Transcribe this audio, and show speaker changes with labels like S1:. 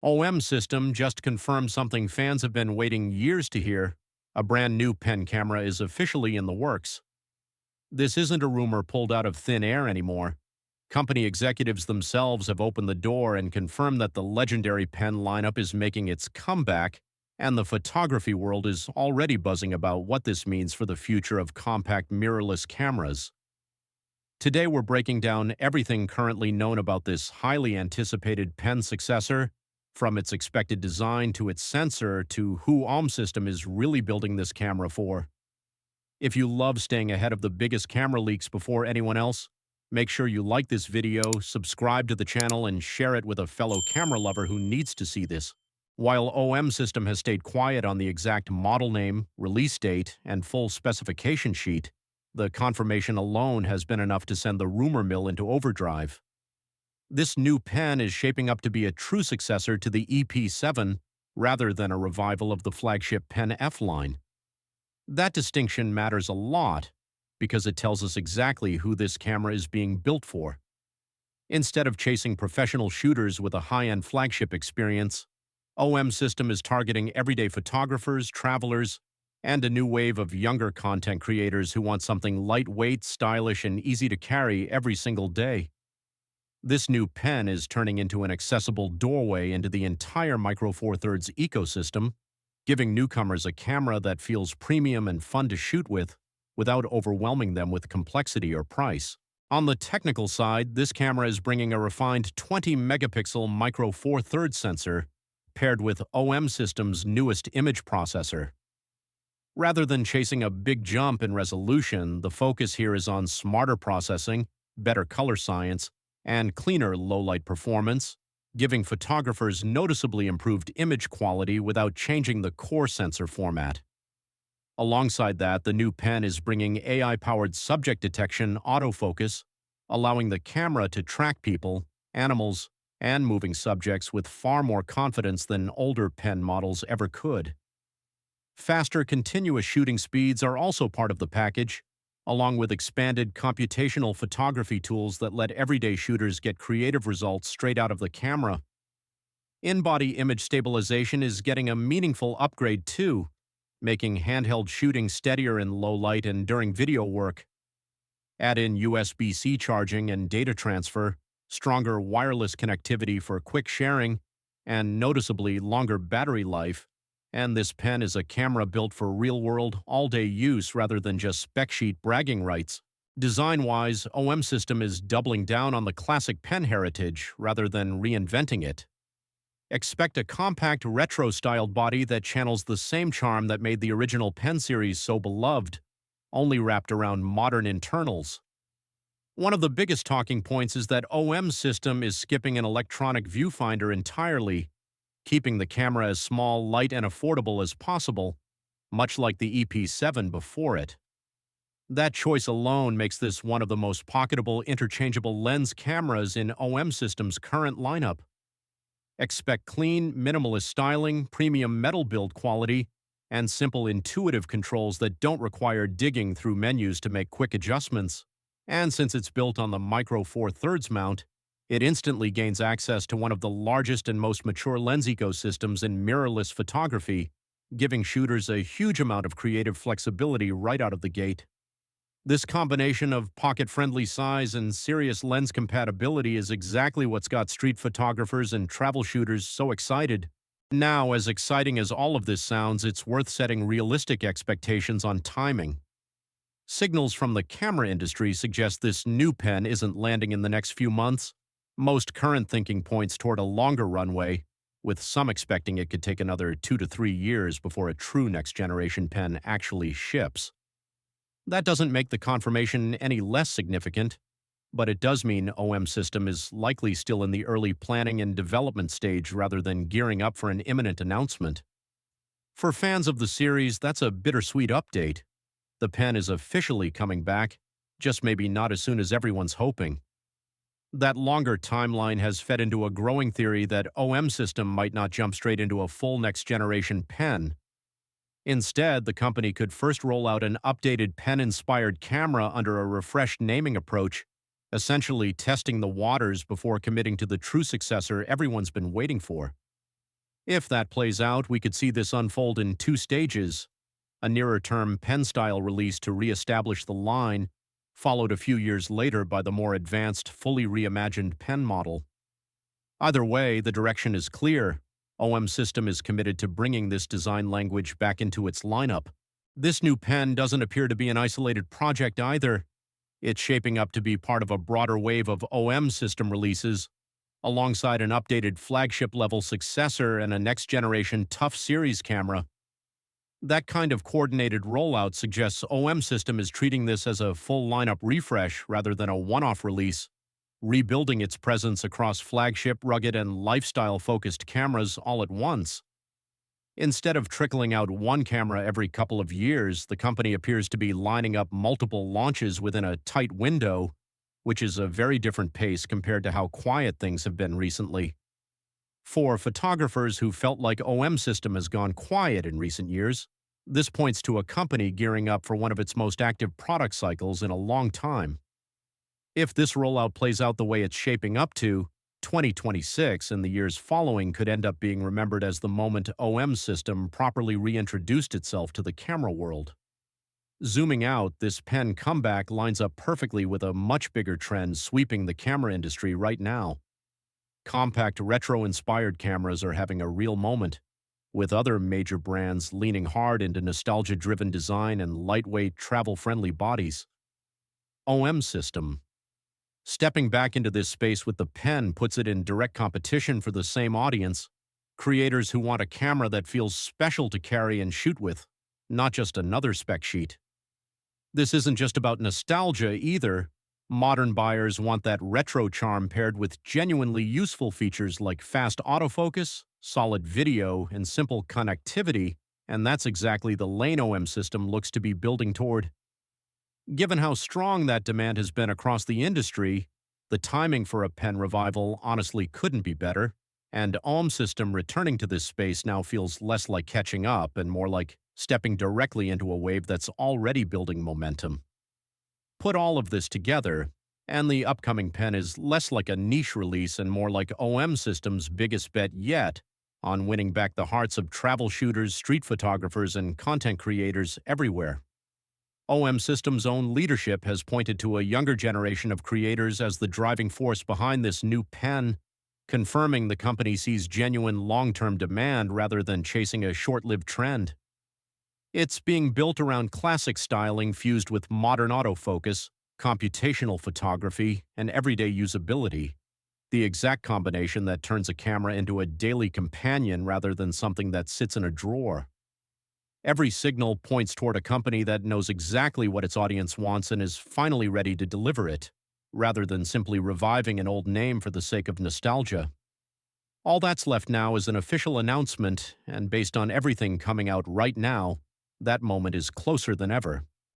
S1: OM System just confirmed something fans have been waiting years to hear. A brand new pen camera is officially in the works. This isn't a rumor pulled out of thin air anymore. Company executives themselves have opened the door and confirmed that the legendary pen lineup is making its comeback, and the photography world is already buzzing about what this means for the future of compact mirrorless cameras. Today we're breaking down everything currently known about this highly anticipated pen successor, from its expected design to its sensor to who OM System is really building this camera for. If you love staying ahead of the biggest camera leaks before anyone else, make sure you like this video, subscribe to the channel, and share it with a fellow camera lover who needs to see this. While OM System has stayed quiet on the exact model name, release date, and full specification sheet, the confirmation alone has been enough to send the rumor mill into overdrive. This new pen is shaping up to be a true successor to the EP7 rather than a revival of the flagship Pen F line. That distinction matters a lot because it tells us exactly who this camera is being built for. Instead of chasing professional shooters with a high-end flagship experience, OM System is targeting everyday photographers, travelers, and a new wave of younger content creators who want something lightweight, stylish, and easy to carry every single day. This new pen is turning into an accessible doorway into the entire Micro Four Thirds ecosystem, giving newcomers a camera that feels premium and fun to shoot with without overwhelming them with complexity or price. On the technical side, this camera is bringing a refined 20-megapixel Micro Four Thirds sensor paired with OM System's newest image processor. Rather than chasing a big jump in resolution, the focus here is on smarter processing, better color science, and cleaner low-light performance, giving photographers noticeably improved image quality without changing the core sensor format. Alongside that, the new pen is bringing AI-powered subject detection autofocus, allowing the camera to track people, animals, and moving subjects with far more confidence than older pen models ever could. Faster continuous shooting speeds are also part of the package, along with expanded computational photography tools that let everyday shooters get creative results straight out of the camera. In-body image stabilization is getting a meaningful upgrade too, making handheld shooting steadier in low light and during video work. Add in USB-C charging and data transfer, stronger wireless connectivity for quick sharing, and noticeably longer battery life, and this pen is a camera built for real-world, all-day use rather than just spec sheet bragging rights. Design-wise, OM System is doubling down on the classic pen heritage rather than reinventing it. Expect a compact, retro-styled body that channels the same charm that made the original pen series so beloved, only wrapped around modern internals. One of the biggest talking points is that OM System is skipping an electronic viewfinder entirely, keeping the camera as small, light, and affordable as possible, much like the EP7 before it. That choice alone makes this one of the most pocketable interchangeable lens cameras in OM System's current lineup. Expect clean, minimalist styling, premium metal build quality, and simple intuitive controls that don't require digging through menus to make quick adjustments. And since it's built on the Micro Four Thirds mount, it instantly gains access to one of the largest and most mature lens ecosystems in mirrorless photography, giving shooters a huge amount of creative flexibility right out of the gate. This combination of pocket-friendly size and serious lens compatibility is exactly what's got street photographers and travel shooters so excited. Now, as exciting as all of this sounds, it's worth setting realistic expectations on timing. Signals from the camera industry suggest this new pen isn't landing in the next few months. Most current thinking points toward a longer runway, with some expecting it could take another 2 to 3 years before a true next-generation pen actually ships. That doesn't make the confirmation any less significant, but it does mean OM System is likely still in the early planning and development stage rather than gearing up for an imminent announcement. For fans of the series, that's a bittersweet update. The pen is officially coming back, just maybe not as soon as everyone's hoping. That longer timeline has fed into a growing theory that OM System might not jump straight into a full next-generation pen. Instead, the company could first roll out an updated pen-inspired camera under a refreshed naming approach, essentially testing the waters before committing to the true successor everyone's been waiting for. If that plays out, we could see this unfold in two stages: a nearer-term pen-style release to re-establish the line, followed a few years later by the more advanced, fully reimagined pen model. Either way, the direction is clear. OM System is committed to bringing this design language back into its lineup. This new pen doesn't appear to be an isolated project either. It's shaping up to be part of a broader wave of OM System releases, alongside an updated flagship-level successor and a next-generation Tough Series camera. That kind of coordinated rollout suggests OM System is treating this as a full lineup refresh rather than a one-off release, rebuilding its presence across flagship, rugged, and lifestyle-focused cameras all at once. Instead of trickling out one camera every couple of years, the company appears to be lining up multiple launches within a tight window, which is a very different pace compared to how quiet things have been recently. For photographers who felt like OM System has gone quiet in recent years, this points to a company gearing up for one of its most active product cycles in a long time. If this rollout plays out the way it's shaping up to, 2026 and the years following could end up being remembered as the moment OM System properly reintroduced itself to the camera world. Zooming out, this pen comeback lines up perfectly with a much bigger trend sweeping the camera industry right now. Compact retro-inspired cameras are having a real moment, with other major brands leaning hard into nostalgia-driven design and lightweight, travel-friendly bodies. OM System, stepping back into this space with the pen, puts it in direct competition for the same audience, creators who want a camera that feels special to carry and shoot with, not just another spec sheet. This isn't just about nostalgia either. Modern buyers want that retro charm paired with genuinely useful features like fast autofocus, solid video, and simple connectivity, and that's exactly the lane OM System looks to be building toward. Given how strong that demand has been across the industry, the timing for a pen revival honestly couldn't be better, and OM System returning to this space now feels less like catching up and more like stepping directly into a wave that's already building momentum. Put all of this together, and the upcoming pen is less like a niche release and more like OM System's biggest bet yet on winning back the hearts of travel shooters, street photographers, and content creators everywhere. OM System's own leadership has pointed to a younger generation of creators as the driving force behind this new pen, confirming the company sees genuine long-term demand rather than chasing a short-lived trend. It's being built around classic styling fused with modern autofocus, computational photography, and everyday usability, the exact combination that turns a camera into a daily companion rather than something that sits in a drawer. Every signal points toward a company that knows exactly what its audience wants and is finally ready to deliver it, rather than simply reviving an old name for the sake of nostalgia. All that's left now is an official announcement, and based on everything coming out right now, that moment is closer than ever.